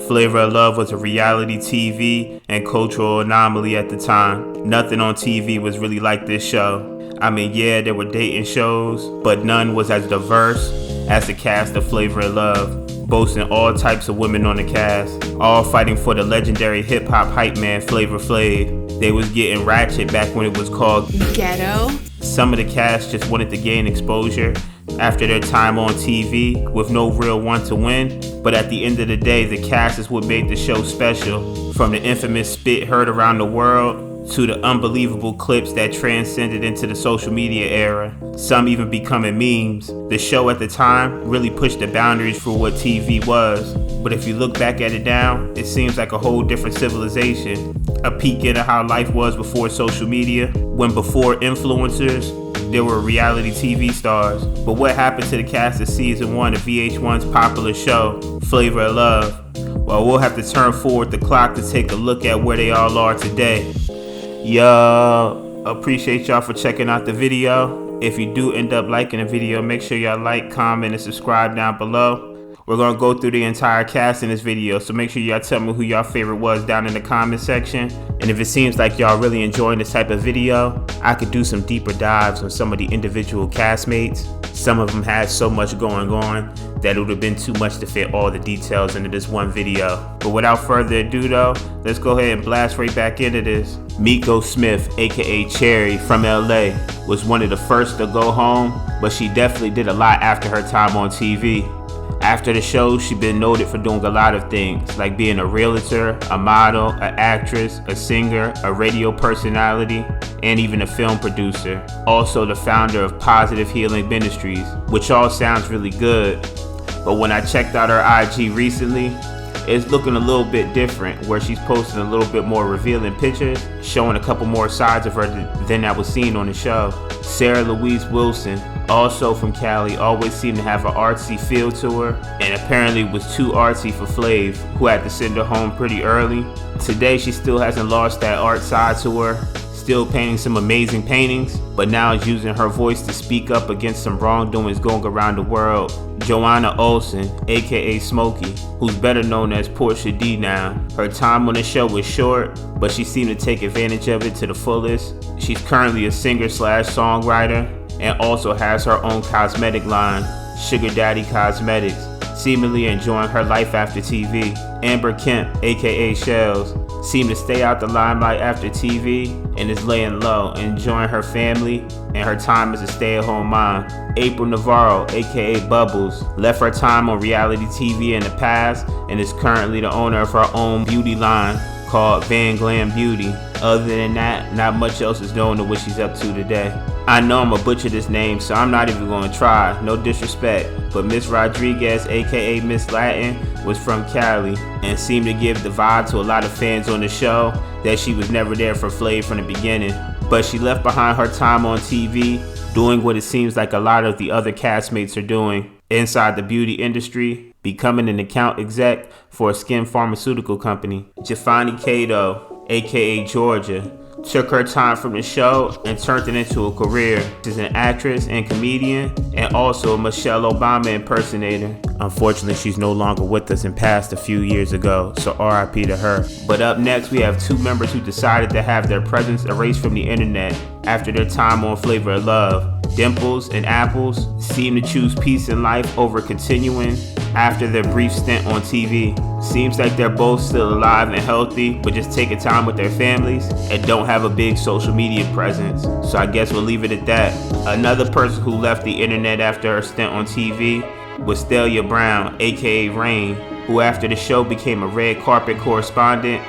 Flavor of Love was a reality TV and cultural anomaly at the time. Nothing on TV was really like this show. I mean, yeah, there were dating shows, but none was as diverse as the cast of Flavor of Love, boasting all types of women on the cast, all fighting for the legendary hip-hop hype man Flavor Flav. They was getting ratchet back when it was called ghetto. Some of the cast just wanted to gain exposure after their time on TV with no real want to win, but at the end of the day, the cast is what made the show special. From the infamous spit heard around the world to the unbelievable clips that transcended into the social media era, some even becoming memes. The show at the time really pushed the boundaries for what TV was, but if you look back at it now, it seems like a whole different civilization. A peek into how life was before social media, when before influencers, there were reality TV stars. But what happened to the cast of season 1 of VH1's popular show, Flavor of Love? Well, we'll have to turn forward the clock to take a look at where they all are today. Yo, appreciate y'all for checking out the video. If you do end up liking the video, make sure y'all like, comment, and subscribe down below. We're going to go through the entire cast in this video, so make sure y'all tell me who y'all favorite was down in the comment section. And if it seems like y'all really enjoying this type of video, I could do some deeper dives on some of the individual castmates. Some of them had so much going on that it would have been too much to fit all the details into this one video. But without further ado though, let's go ahead and blast right back into this. Moo Smith, aka Cherry from LA, was one of the first to go home, but she definitely did a lot after her time on TV. After the show, she's been noted for doing a lot of things, like being a realtor, a model, an actress, a singer, a radio personality, and even a film producer. Also the founder of Positive Healing Ministries, which all sounds really good. But when I checked out her IG recently, it's looking a little bit different, where she's posting a little bit more revealing pictures, showing a couple more sides of her than that was seen on the show. Sarah Louise Wilson, also from Cali, always seemed to have an artsy feel to her, and apparently was too artsy for Flav, who had to send her home pretty early. Today she still hasn't lost that art side to her, still painting some amazing paintings, but now is using her voice to speak up against some wrongdoings going around the world. Joanna Olsen, aka Smokey, who's better known as Portia D now. Her time on the show was short, but she seemed to take advantage of it to the fullest. She's currently a singer/songwriter and also has her own cosmetic line, Sugar Daddy Cosmetics, seemingly enjoying her life after TV. Amber Kemp, aka Shells, seemed to stay out the limelight after TV and is laying low, enjoying her family and her time as a stay-at-home mom. April Navarro, aka Bubbles, left her time on reality TV in the past and is currently the owner of her own beauty line called Van Glam Beauty. Other than that, not much else is known to what she's up to today. I know I'm gonna butcher this name, so I'm not even gonna try, no disrespect, but Miss Rodriguez, aka Miss Latin, was from Cali and seemed to give the vibe to a lot of fans on the show that she was never there for Flav from the beginning. But she left behind her time on TV, doing what it seems like a lot of the other castmates are doing inside the beauty industry, becoming an account exec for a skin pharmaceutical company. Jafani Cato, aka Georgia, took her time from the show and turned it into a career. She's an actress and comedian and also a Michelle Obama impersonator. Unfortunately, she's no longer with us and passed a few years ago, so RIP to her. But up next, we have two members who decided to have their presence erased from the internet after their time on Flavor of Love. Dimples and Apples seem to choose peace in life over continuing after their brief stint on TV. Seems like they're both still alive and healthy, but just taking time with their families and don't have a big social media presence. So I guess we'll leave it at that. Another person who left the internet after her stint on TV was Thalia Brown, aka Rain, who after the show became a red carpet correspondent,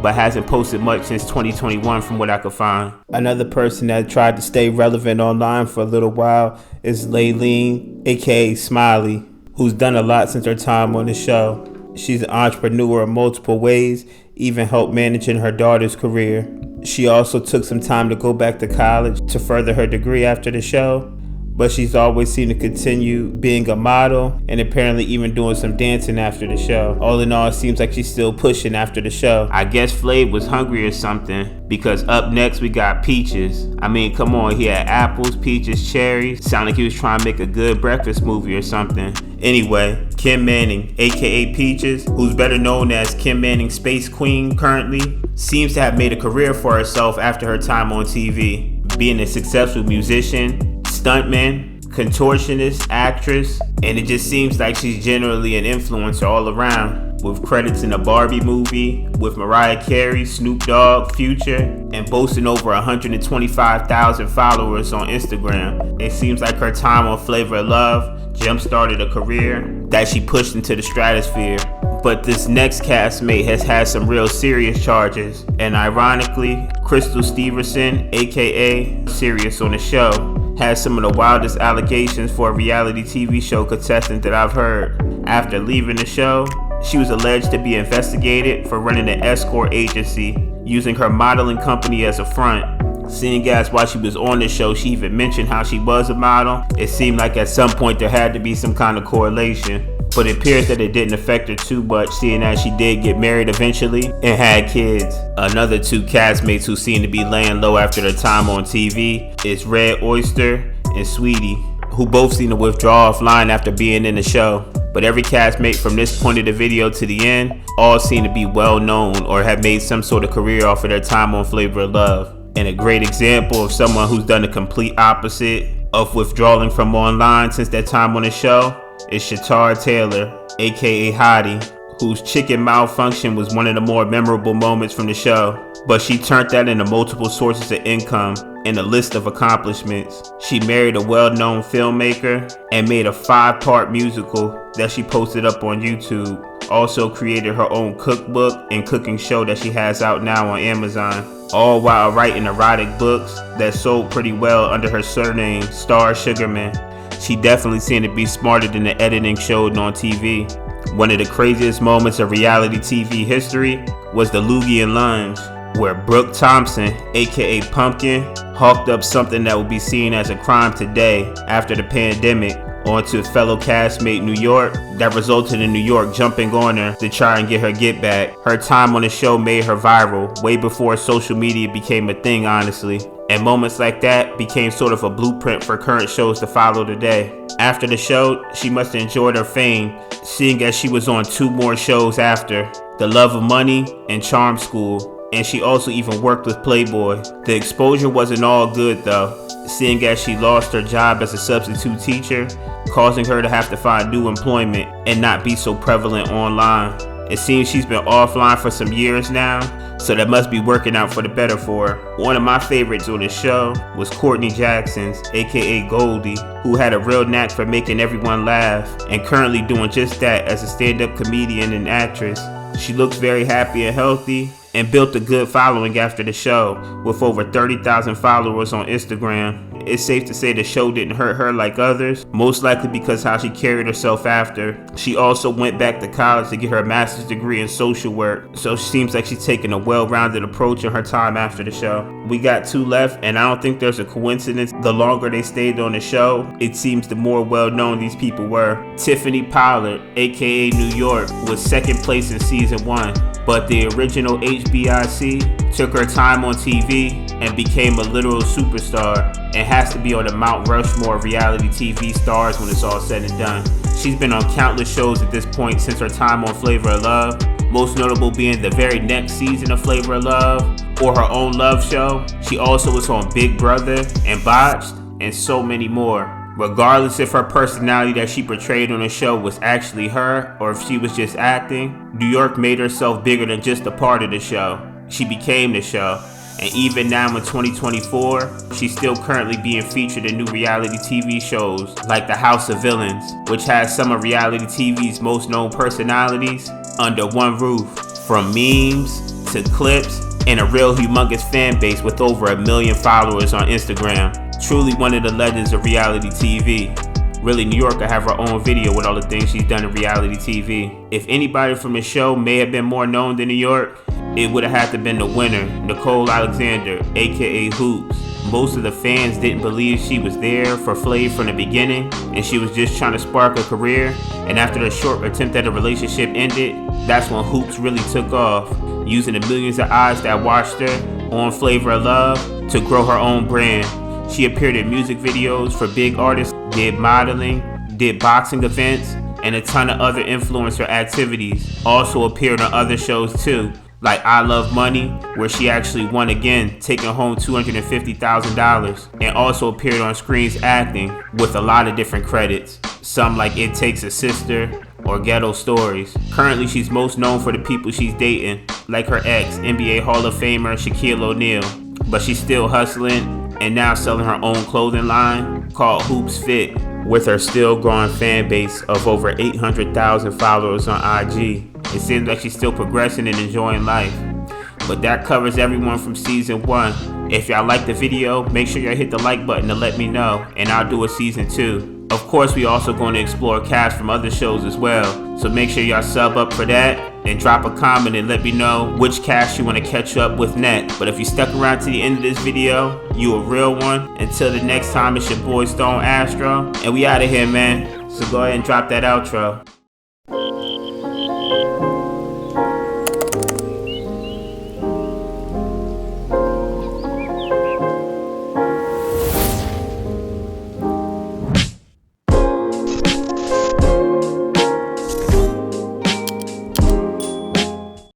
but hasn't posted much since 2021 from what I could find. Another person that tried to stay relevant online for a little while is leilani, aka Smiley, who's done a lot since her time on the show. She's an entrepreneur in multiple ways, even helped managing her daughter's career. She also took some time to go back to college to further her degree after the show, but she's always seemed to continue being a model and apparently even doing some dancing after the show. All in all, it seems like she's still pushing after the show. I guess Flav was hungry or something, because up next we got Peaches. I mean, come on, he had apples, peaches, cherries. Sounded like he was trying to make a good breakfast movie or something. Anyway, Kim Manning, aka Peaches, who's better known as Kim Manning Space Queen currently, seems to have made a career for herself after her time on TV, being a successful musician, stuntman, contortionist, actress, and it just seems like she's generally an influencer all around, with credits in a Barbie movie, with Mariah Carey, Snoop Dogg, Future, and boasting over 125,000 followers on Instagram. It seems like her time on Flavor of Love jump-started a career that she pushed into the stratosphere. But this next castmate has had some real serious charges, and ironically, Crystal Stevenson, aka Sirius on the show, has some of the wildest allegations for a reality TV show contestant that I've heard. After leaving the show, she was alleged to be investigated for running an escort agency, using her modeling company as a front. Seeing as while she was on the show, she even mentioned how she was a model, it seemed like at some point there had to be some kind of correlation. But it appears that it didn't affect her too much, seeing as she did get married eventually and had kids. Another two castmates who seem to be laying low after their time on TV is Red Oyster and Sweetie, who both seem to withdraw offline after being in the show. But every castmate from this point of the video to the end all seem to be well known or have made some sort of career off of their time on Flavor of Love. And a great example of someone who's done the complete opposite of withdrawing from online since their time on the show is Shar Taylor, aka Hottie, whose chicken malfunction was one of the more memorable moments from the show. But she turned that into multiple sources of income and a list of accomplishments. She married a well-known filmmaker and made a 5-part musical that she posted up on YouTube. Also created her own cookbook and cooking show that she has out now on Amazon, all while writing erotic books that sold pretty well under her surname, Star Sugarman. She definitely seemed to be smarter than the editing showed on TV. One of the craziest moments of reality TV history was the Loogie and Lunge, where Brooke Thompson, aka Pumpkin, hawked up something that would be seen as a crime today after the pandemic onto fellow castmate New York, that resulted in New York jumping on her to try and get her get back. Her time on the show made her viral way before social media became a thing, honestly. And moments like that became sort of a blueprint for current shows to follow today. After the show, she must have enjoyed her fame, seeing as she was on 2 more shows after, The Love of Money and Charm School, and she also even worked with Playboy. The exposure wasn't all good though, seeing as she lost her job as a substitute teacher, causing her to have to find new employment and not be so prevalent online. It seems she's been offline for some years now, so that must be working out for the better for her. One of my favorites on the show was Courtney Jackson's, aka Goldie, who had a real knack for making everyone laugh and currently doing just that as a stand-up comedian and actress. She looks very happy and healthy and built a good following after the show, with over 30,000 followers on Instagram. It's safe to say the show didn't hurt her like others, most likely because how she carried herself after. She also went back to college to get her master's degree in social work, so she seems like she's taking a well-rounded approach in her time after the show. We got 2 left, and I don't think there's a coincidence. The longer they stayed on the show, it seems the more well-known these people were. Tiffany P, aka New York, was 2nd place in season 1. But the original HBIC took her time on TV and became a literal superstar, and has to be on the Mount Rushmore of reality TV stars when it's all said and done. She's been on countless shows at this point since her time on Flavor of Love, most notable being the very next season of Flavor of Love, or her own love show. She also was on Big Brother and Botched, and so many more. Regardless if her personality that she portrayed on the show was actually her or if she was just acting, New York made herself bigger than just a part of the show. She became the show. And even now in 2024, she's still currently being featured in new reality TV shows like The House of Villains, which has some of reality TV's most known personalities under one roof, from memes to clips, and a real humongous fan base with over 1 million followers on Instagram. Truly one of the legends of reality TV. Really, New York could have her own video with all the things she's done in reality TV. If anybody from the show may have been more known than New York, it would have had to been the winner, Nicole Alexander, aka Hoops. Most of the fans didn't believe she was there for Flav from the beginning, and she was just trying to spark a career. And after the short attempt at a relationship ended, that's when Hoops really took off, using the millions of eyes that watched her on Flavor of Love to grow her own brand. She appeared in music videos for big artists, did modeling, did boxing events, and a ton of other influencer activities. Also appeared on other shows too, like I Love Money, where she actually won again, taking home $250,000, and also appeared on screens acting with a lot of different credits, some like It Takes a Sister or Ghetto Stories. Currently, she's most known for the people she's dating, like her ex, NBA Hall of Famer Shaquille O'Neal, but she's still hustling and now selling her own clothing line called Hoops Fit, with her still growing fan base of over 800,000 followers on IG. It seems like she's still progressing and enjoying life. But that covers everyone from season 1. If y'all like the video, make sure y'all hit the like button to let me know, and I'll do a season 2. Of course, we also going to explore cast from other shows as well, so make sure y'all sub up for that and drop a comment and let me know which cast you want to catch up with next. But if you stuck around to the end of this video, you a real one. Until the next time, it's your boy Stone Astro, and we out of here, man. So go ahead and drop that outro.